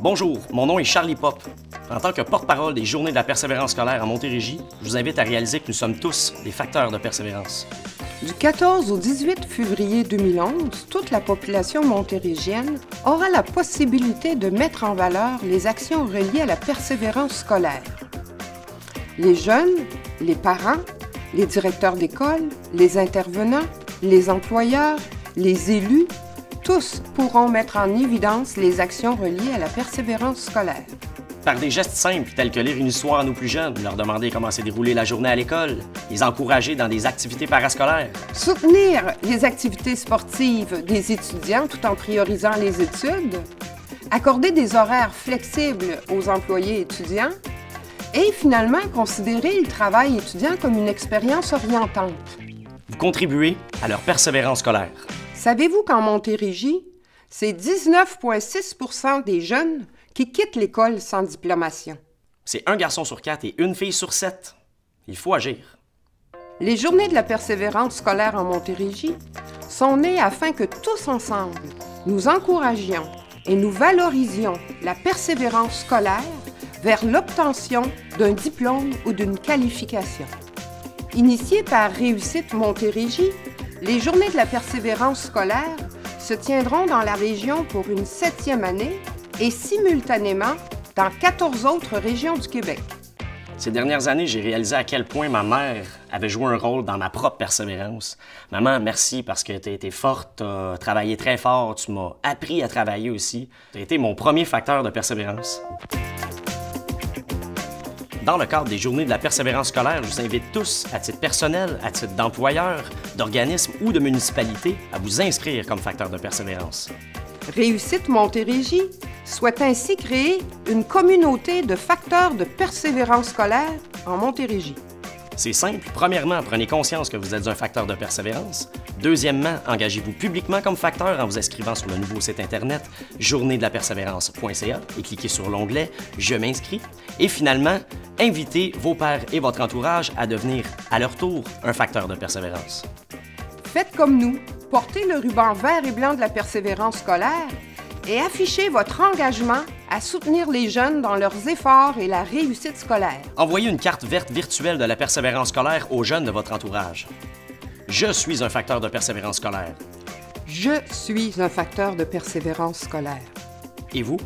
Bonjour, mon nom est Charlie Pop. En tant que porte-parole des Journées de la persévérance scolaire à Montérégie, je vous invite à réaliser que nous sommes tous des facteurs de persévérance. Du 14 au 18 février 2011, toute la population montérégienne aura la possibilité de mettre en valeur les actions reliées à la persévérance scolaire. Les jeunes, les parents, les directeurs d'école, les intervenants, les employeurs, les élus, tous pourront mettre en évidence les actions reliées à la persévérance scolaire. Par des gestes simples tels que lire une histoire à nos plus jeunes, leur demander comment s'est déroulée la journée à l'école, les encourager dans des activités parascolaires. Soutenir les activités sportives des étudiants tout en priorisant les études. Accorder des horaires flexibles aux employés étudiants. Et finalement, considérer le travail étudiant comme une expérience orientante. Vous contribuez à leur persévérance scolaire. Savez-vous qu'en Montérégie, c'est 19,6 % des jeunes qui quittent l'école sans diplomation? C'est un garçon sur 4 et une fille sur 7. Il faut agir. Les Journées de la persévérance scolaire en Montérégie sont nées afin que tous ensemble, nous encouragions et nous valorisions la persévérance scolaire vers l'obtention d'un diplôme ou d'une qualification. Initiées par Réussite Montérégie, les Journées de la persévérance scolaire se tiendront dans la région pour une 7e année et simultanément dans 14 autres régions du Québec. Ces dernières années, j'ai réalisé à quel point ma mère avait joué un rôle dans ma propre persévérance. Maman, merci parce que tu as été forte, tu as travaillé très fort, tu m'as appris à travailler aussi. Tu as été mon premier facteur de persévérance. Dans le cadre des Journées de la persévérance scolaire, je vous invite tous, à titre personnel, à titre d'employeur, d'organisme ou de municipalité, à vous inscrire comme facteur de persévérance. Réussite Montérégie souhaite ainsi créer une communauté de facteurs de persévérance scolaire en Montérégie. C'est simple. Premièrement, prenez conscience que vous êtes un facteur de persévérance. Deuxièmement, engagez-vous publiquement comme facteur en vous inscrivant sur le nouveau site internet journéedelapersévérance.ca et cliquez sur l'onglet « Je m'inscris ». Et finalement, invitez vos pairs et votre entourage à devenir, à leur tour, un facteur de persévérance. Faites comme nous, portez le ruban vert et blanc de la persévérance scolaire et affichez votre engagement à soutenir les jeunes dans leurs efforts et la réussite scolaire. Envoyez une carte verte virtuelle de la persévérance scolaire aux jeunes de votre entourage. Je suis un facteur de persévérance scolaire. Je suis un facteur de persévérance scolaire. Et vous?